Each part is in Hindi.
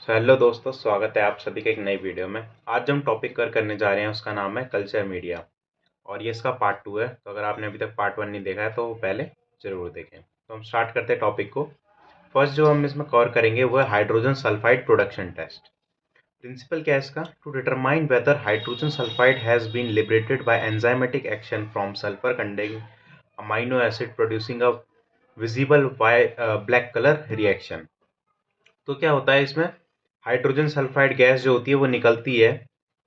हेलो दोस्तों, स्वागत है आप सभी के एक नई वीडियो में। आज जो हम टॉपिक करने जा रहे हैं उसका नाम है कल्चर मीडिया और ये इसका पार्ट 2 है। तो अगर आपने अभी तक पार्ट 1 नहीं देखा है तो वो पहले ज़रूर देखें। तो हम स्टार्ट करते हैं टॉपिक को। फर्स्ट जो हम इसमें कवर करेंगे वो है hydrogen sulphide production test. Principle क्या है इसका? To determine whether hydrogen sulphide has been liberated by enzymatic action from sulphur containing amino acid producing a visible black colour reaction. तो क्या होता है इसमें, हाइड्रोजन सल्फाइड गैस जो होती है वो निकलती है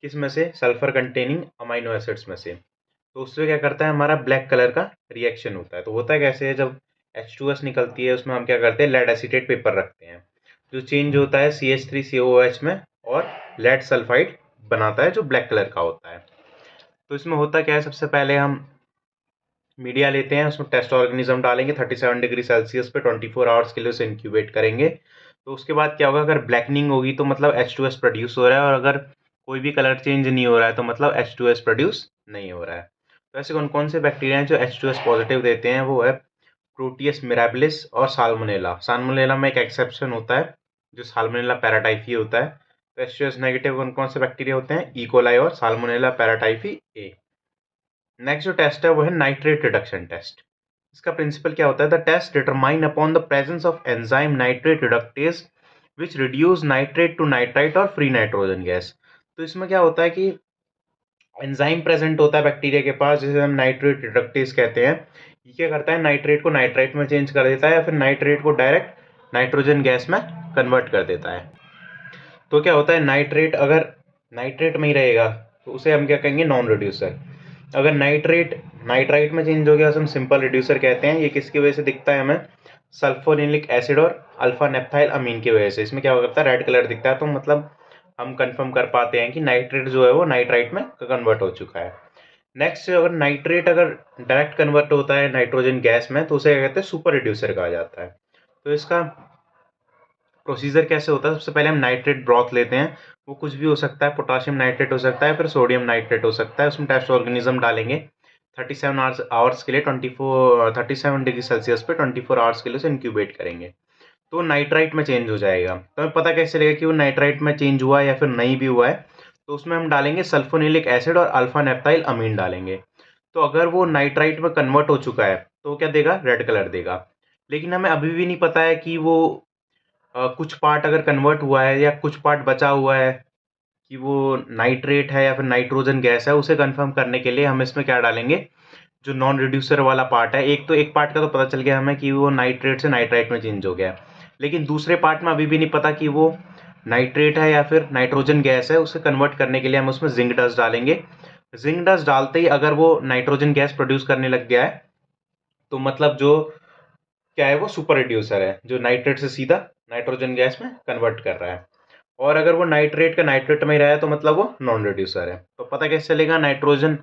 किस में से? सल्फर कंटेनिंग अमाइनो एसिड्स में से। तो उससे क्या करता है, हमारा ब्लैक कलर का रिएक्शन होता है। तो होता है कैसे है, जब H2S निकलती है उसमें हम क्या करते हैं, लेड एसीटेट पेपर रखते हैं जो चेंज होता है CH3COOH में और लेड सल्फाइड बनाता है जो ब्लैक कलर का होता है। तो इसमें होता क्या है, सबसे पहले हम मीडिया लेते हैं, उसमें टेस्ट ऑर्गेनिज्म डालेंगे 37 डिग्री सेल्सियस पे 24 आवर्स के लिए उसे इंक्यूबेट करेंगे। तो उसके बाद क्या होगा, अगर ब्लैकनिंग होगी तो मतलब H2S प्रोड्यूस हो रहा है, और अगर कोई भी कलर चेंज नहीं हो रहा है तो मतलब H2S प्रोड्यूस नहीं हो रहा है। तो ऐसे कौन कौन से बैक्टीरिया हैं जो H2S पॉजिटिव देते हैं? वो है प्रोटियस मिराबिलिस और साल्मोनेला। साल्मोनेला में एक एक्सेप्शन होता है जो साल्मोनेला पैराटाइफी होता है। तो H2S नेगेटिव कौन कौन से बैक्टीरिया होते हैं? इकोलाई और साल्मोनेला पैराटाइफी ए। नेक्स्ट जो टेस्ट है वो है नाइट्रेट रिडक्शन टेस्ट। इसका प्रिंसिपल क्या होता है? The test determine upon the presence of enzyme nitrate reductase which reduce nitrate to nitrite और फ्री नाइट्रोजन गैस। तो इसमें क्या होता है कि एंजाइम प्रेजेंट होता है बैक्टीरिया के पास जिसे हम नाइट्रेट रिडक्टेज कहते हैं। ये क्या करता है, नाइट्रेट को नाइट्राइट में चेंज कर देता है या फिर नाइट्रेट को डायरेक्ट नाइट्रोजन गैस में कन्वर्ट कर देता है। तो क्या होता है, नाइट्रेट अगर नाइट्रेट में ही रहेगा तो उसे हम क्या कहेंगे, नॉन रिड्यूसर। अगर नाइट्रेट नाइट्राइट में चेंज हो गया तो हम सिंपल रिड्यूसर कहते हैं। ये किसकी वजह से दिखता है हमें? सल्फोनिलिक एसिड और अल्फा नेप्थाइल अमीन की वजह से। इसमें क्या करता है, रेड कलर दिखता है। तो मतलब हम कंफर्म कर पाते हैं कि नाइट्रेट जो है वो नाइट्राइट में कन्वर्ट हो चुका है। नेक्स्ट, अगर नाइट्रेट अगर डायरेक्ट कन्वर्ट होता है नाइट्रोजन गैस में तो उसे क्या कहते हैं, सुपर रिड्यूसर कहा जाता है। तो इसका प्रोसीजर कैसे होता है? सबसे पहले हम नाइट्रेट ब्रॉथ लेते हैं। वो कुछ भी हो सकता है, पोटाशियम नाइट्रेट हो सकता है, फिर सोडियम नाइट्रेट हो सकता है। उसमें टेस्ट ऑर्गेनिज्म डालेंगे 37 आवर्स के लिए 37 डिग्री सेल्सियस पे 24 आवर्स के लिए उसे इंक्यूबेट करेंगे। तो नाइट्राइट में चेंज हो जाएगा। तो हमें पता कैसे चलेगा कि वो नाइट्राइट में चेंज हुआ है या फिर नहीं भी हुआ है? तो उसमें हम डालेंगे सल्फोनिलिक एसिड और अल्फा नेप्थाइल अमीन डालेंगे। तो अगर वो नाइट्राइट में कन्वर्ट हो चुका है तो क्या देगा? रेड कलर देगा। लेकिन हमें अभी भी नहीं पता है कि वो कुछ पार्ट अगर कन्वर्ट हुआ है या कुछ पार्ट बचा हुआ है कि वो नाइट्रेट है या फिर नाइट्रोजन गैस है। उसे कंफर्म करने के लिए हम इसमें क्या डालेंगे, जो नॉन रिड्यूसर वाला पार्ट है। एक पार्ट का तो पता चल गया हमें कि वो नाइट्रेट से नाइट्राइट में चेंज हो गया है, लेकिन दूसरे पार्ट में अभी भी नहीं पता कि वो नाइट्रेट है या फिर नाइट्रोजन गैस है। उसे कन्वर्ट करने के लिए हम उसमें जिंक डस्ट डालेंगे। जिंक डस्ट डालते ही अगर वो नाइट्रोजन गैस प्रोड्यूस करने लग गया है तो मतलब जो क्या है, वो सुपर रिड्यूसर है जो नाइट्रेट से सीधा नाइट्रोजन गैस में कन्वर्ट कर रहा है। और अगर वो नाइट्रेट का नाइट्रेट में ही रहा है तो मतलब वो नॉन रिड्यूसर है। तो पता कैसे चलेगा? नाइट्रोजन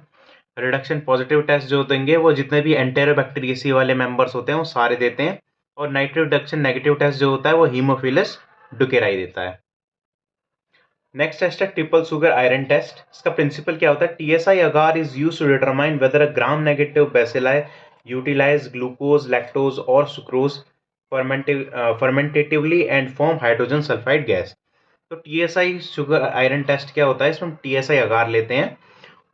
रिडक्शन पॉजिटिव टेस्ट जो देंगे वो जितने भी एंटेरोबैक्टीरियसी वाले मेंबर्स होते हैं वो सारे देते हैं, और नाइट्रेट रिडक्शन नेगेटिव टेस्ट जो होता है वो हीमोफिलस डुकेराई देता है। नेक्स्ट टेस्ट है ट्रिपल शुगर आयरन टेस्ट। इसका प्रिंसिपल क्या होता है? TSI agar is used to determine whether a gram negative bacilli utilize glucose, lactose or sucrose fermentatively and form hydrogen sulfide gas। तो TSI शुगर आयरन टेस्ट क्या होता है? इसमें हम TSI agar लेते हैं।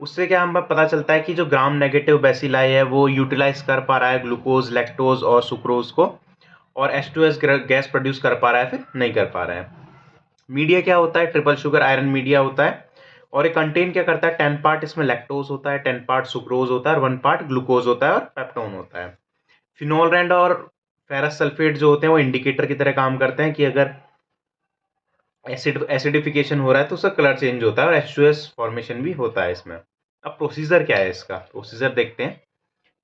उससे क्या हमें पता चलता है कि जो ग्राम नेगेटिव बेसिलाई है वो यूटिलाइज कर पा रहा है ग्लूकोज, लैक्टोज और सुक्रोज को, और H2S गैस प्रोड्यूस कर पा रहा है फिर नहीं कर पा रहा है। मीडिया क्या होता है? ट्रिपल शुगर आयरन मीडिया होता है, और ये कंटेन क्या करता है? 10 पार्ट इसमें लैक्टोज होता है, 10 पार्ट सुक्रोज होता है और 1 पार्ट ग्लूकोज होता है और पेप्टोन होता है। फिनोलरेंड और फेरस सल्फेट जो होते हैं वो इंडिकेटर की तरह काम करते हैं कि अगर एसिडिफिकेशन हो रहा है तो उसका कलर चेंज होता है और H2S फॉर्मेशन भी होता है इसमें। अब प्रोसीजर क्या है? इसका प्रोसीजर देखते हैं।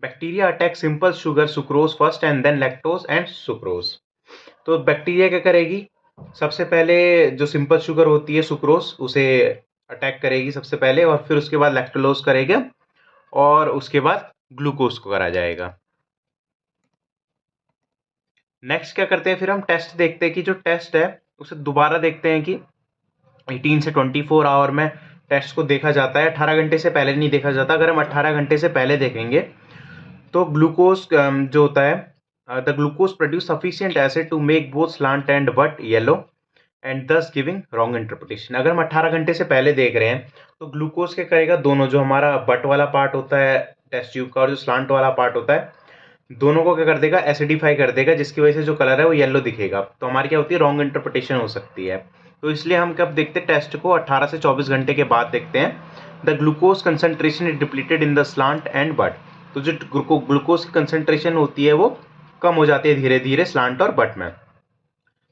Bacteria attack simple sugar sucrose first and then lactose and sucrose. तो बैक्टीरिया क्या करेगी? सबसे पहले जो सिंपल शुगर होती है सुक्रोज उसे अटैक करेगी सबसे पहले, और फिर उसके बाद लैक्टोलोज करेगा और उसके बाद ग्लूकोज को करा जाएगा। नेक्स्ट क्या करते हैं, फिर हम टेस्ट देखते हैं कि जो टेस्ट है उसे दोबारा देखते हैं कि 18 से 24 आवर में टेस्ट को देखा जाता है, 18 घंटे से पहले नहीं देखा जाता। अगर हम 18 घंटे से पहले देखेंगे तो ग्लूकोज जो होता है, the glucose produce sufficient acid to make both slant and butt yellow. And thus giving wrong interpretation. अगर हम 18 घंटे से पहले देख रहे हैं तो ग्लूकोज क्या करेगा, दोनों जो हमारा बट वाला पार्ट होता है टेस्ट ट्यूब का और जो स्लांट वाला पार्ट होता है, दोनों को क्या कर देगा, एसिडिफाई कर देगा, जिसकी वजह से जो कलर है वो येलो दिखेगा। तो हमारी क्या होती है, रॉन्ग इंटरप्रिटेशन हो सकती है। तो इसलिए हम कब देखते हैं टेस्ट को, 18 से 24 घंटे के बाद देखते हैं। The glucose concentration is depleted in the slant and but. तो जो ग्लूकोज की कंसंट्रेशन होती है वो कम हो जाती है धीरे धीरे स्लांट और बट में।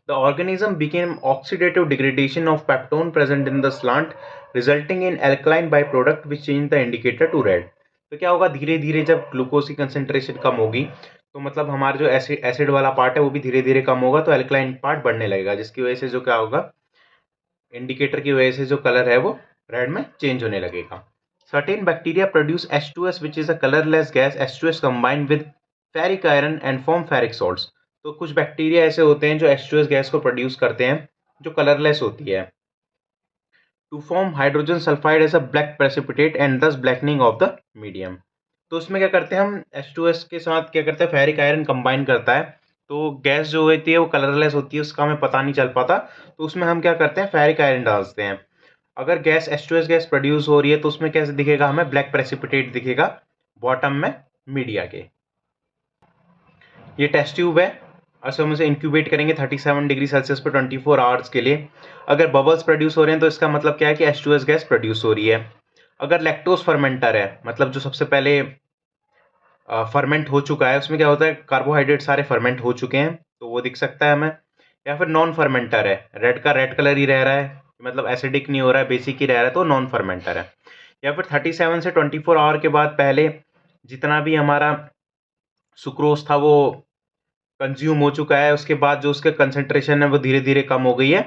The organism became oxidative degradation of peptone present in the slant, resulting in alkaline byproduct which change the indicator to red। तो क्या होगा, धीरे धीरे जब ग्लूकोज की कंसेंट्रेशन कम होगी तो मतलब हमारा जो एसिड वाला पार्ट है वो भी धीरे धीरे कम होगा, तो अल्कलाइन पार्ट बढ़ने लगेगा, जिसकी वजह से जो क्या होगा, इंडिकेटर की वजह से जो कलर है वो रेड में चेंज होने लगेगा। Certain bacteria produce H2S which is a colorless gas। H2S combined with ferric iron and form ferric salts। तो कुछ बैक्टीरिया ऐसे होते हैं जो H2S गैस को प्रोड्यूस करते हैं जो कलरलेस होती है। To form hydrogen sulphide as a black precipitate and thus blackening of the medium. तो उसमें क्या करते हैं हम, H2S के साथ क्या करते हैं, फेरिक आयरन कंबाइन करता है, तो गैस जो होती है वो कलरलेस होती है, उसका हमें पता नहीं चल पाता, तो उसमें हम क्या करते हैं, फेरिक आयरन डालते हैं। अगर गैस H2S गैस प्रोड्यूस हो रही है तो उसमें कैसे दिखेगा, हमें ब्लैक प्रेसिपिटेट दिखेगा बॉटम में मीडिया के। ये टेस्ट ट्यूब है, अच्छा हम इसे इंक्यूबेट करेंगे 37 डिग्री सेल्सियस पर 24 आवर्स के लिए। अगर बबल्स प्रोड्यूस हो रहे हैं तो इसका मतलब क्या है कि H2S गैस प्रोड्यूस हो रही है। अगर लैक्टोज फर्मेंटर है, मतलब जो सबसे पहले फर्मेंट हो चुका है, उसमें क्या होता है, कार्बोहाइड्रेट सारे फर्मेंट हो चुके हैं, तो वो दिख सकता है हमें। या फिर नॉन फर्मेंटर है, रेड का रेड कलर ही रह रहा है, मतलब एसिडिक नहीं हो रहा है, बेसिक ही रह रहा है, तो नॉन फर्मेंटर है। या फिर 37 से 24 आवर के बाद पहले जितना भी हमारा सुक्रोज था वो कंज्यूम हो चुका है, उसके बाद जो उसका कंसंट्रेशन है वो धीरे धीरे कम हो गई है,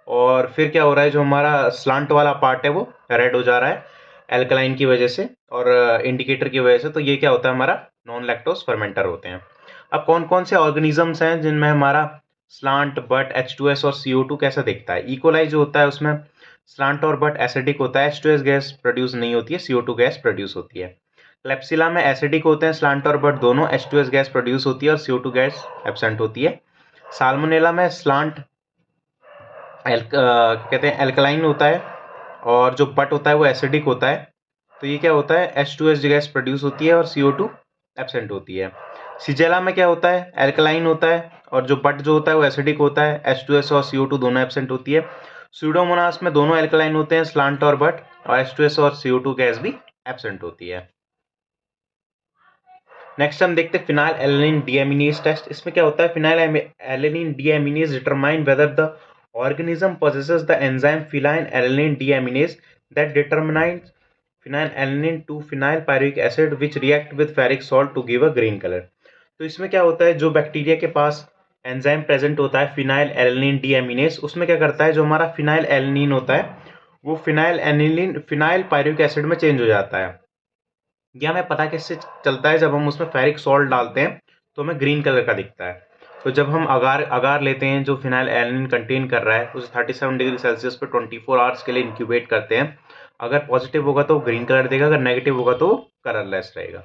और फिर क्या हो रहा है, जो हमारा स्लांट वाला पार्ट है वो रेड हो जा रहा है एल्कलाइन की वजह से और इंडिकेटर की वजह से। तो ये क्या होता है, हमारा नॉन लैक्टोज फर्मेंटर होते हैं। अब कौन कौन से ऑर्गेनिजम्स हैं जिनमें हमारा स्लांट बट H2S और CO2 कैसा दिखता है। इकोलाई जो होता है उसमें स्लांट और बट एसिडिक होता है, H2S गैस प्रोड्यूस नहीं होती है, CO2 गैस प्रोड्यूस होती है। क्लेप्सिला में एसिडिक होते हैं स्लांट और बट दोनों, H2S गैस प्रोड्यूस होती है और CO2 गैस एब्सेंट होती है। साल्मोनेला में स्लांट कहते हैं एल्कलाइन होता है और जो बट होता है वो एसिडिक होता है। तो ये क्या होता है, H2S गैस प्रोड्यूस होती है और CO2 एब्सेंट होती है। सिजेला में क्या होता है, एल्कलाइन होता है और जो बट जो होता है वो एसिडिक होता है, H2S और CO2 दोनों एब्सेंट होती है। स्यूडोमोनास में दोनों एल्कलाइन होते हैं स्लांट और बट, और H2S और CO2 गैस भी एब्सेंट होती है। नेक्स्ट हम देखते हैं फिनाइल एलेनिन डीएमिनेज टेस्ट। इसमें क्या होता है, phenyl alanine deaminase determine whether the organism possesses the enzyme phenyl alanine deaminase that determines phenyl alanine to phenyl pyruvic acid which react with ferric salt to give a green color। तो इसमें क्या होता है, जो बैक्टीरिया के पास एंजाइम प्रेजेंट होता है फिनाइल एलेनिन डीएमिनेज, उसमें क्या करता है, जो हमारा फिनाइल एलेनिन होता है वो phenyl aniline phenyl pyruvic acid में चेंज हो जाता है। यह हमें पता किससे चलता है, जब हम उसमें फेरिक सॉल्ट डालते हैं तो हमें ग्रीन कलर का दिखता है। तो जब हम अगार अगार लेते हैं जो फिनाइल एलानिन कंटेन कर रहा है, उसे 37 डिग्री सेल्सियस पर 24 आवर्स के लिए इंक्यूबेट करते हैं। अगर पॉजिटिव होगा तो ग्रीन कलर देगा, अगर नेगेटिव होगा तो कलरलेस रहेगा।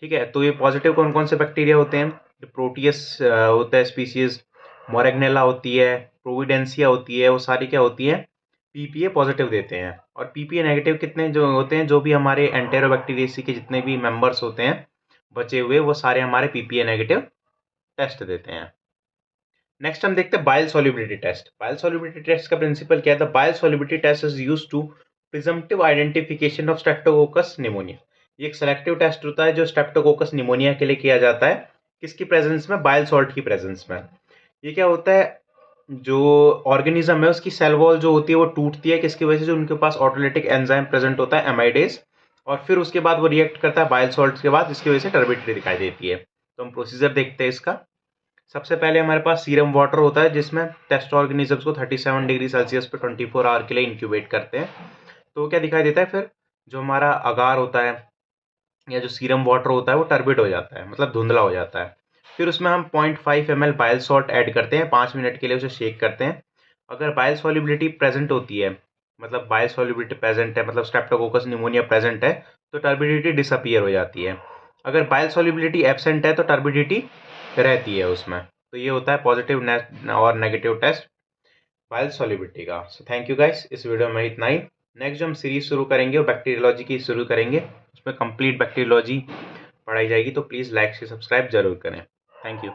ठीक है, तो ये पॉजिटिव कौन कौन से बैक्टीरिया होते हैं, जो प्रोटियस होता है स्पीसीज, मोरेगनेला होती है, प्रोविडेंसिया होती है, वो सारी क्या होती है, पीपीए पॉजिटिव देते हैं। और पीपीए नेगेटिव कितने जो होते हैं, जो भी हमारे एंटेरोबैक्टीरियसी के जितने भी मेंबर्स होते हैं बचे हुए, वो सारे हमारे पीपीए नेगेटिव टेस्ट देते हैं। नेक्स्ट हम देखते हैं bile solubility test. Bile solubility test का प्रिंसिपल क्या है, the bile solubility test is used to presumptive identification of Streptococcus pneumoniae. ये एक सेलेक्टिव टेस्ट होता है जो स्ट्रेप्टोकोकस निमोनिया के लिए किया जाता है, किसकी प्रेजेंस में, बाइल सॉल्ट की प्रेजेंस में। ये क्या होता है, जो ऑर्गेनिज्म है उसकी सेल वॉल जो होती है वो टूटती है, किसकी वजह से, जो उनके पास ऑटोलिटिक एंजाइम प्रेजेंट होता है एमाइडेज, और फिर उसके बाद वो रिएक्ट करता है बाइल सॉल्ट के बाद, जिसकी वजह से टर्बिडिटी दिखाई देती है। तो हम प्रोसीजर देखते हैं इसका। सबसे पहले हमारे पास सीरम वाटर होता है जिसमें टेस्ट ऑर्गेनिजम्स को 37 डिग्री सेल्सियस पे 24 आवर के लिए इंक्यूबेट करते हैं। तो क्या दिखाई देता है, फिर जो हमारा अगार होता है या जो सीरम वाटर होता है वो टर्बिड हो जाता है, मतलब धुंधला हो जाता है। फिर उसमें हम 0.5 ml बाइल सॉल्ट ऐड करते हैं, 5 मिनट के लिए उसे शेक करते हैं। अगर बाइल सॉल्युबिलिटी प्रेजेंट होती है, मतलब बाइल सॉल्युबिलिटी प्रेजेंट है, मतलब स्ट्रेप्टोकोकस निमोनिया प्रेजेंट है, तो टर्बिडिटी डिसअपियर हो जाती है। अगर बाइल सॉल्युबिलिटी एब्सेंट है तो टर्बिडिटी रहती है उसमें। तो ये होता है पॉजिटिव और नेगेटिव टेस्ट फाइल सॉल्युबिलिटी का। सो थैंक यू गाइस, इस वीडियो में इतना ही। नेक्स्ट जो हम सीरीज शुरू करेंगे वो बैक्टीरियोलॉजी की शुरू करेंगे, उसमें कंप्लीट बैक्टीरियोलॉजी पढ़ाई जाएगी, तो प्लीज़ लाइक से सब्सक्राइब जरूर करें। Thank you.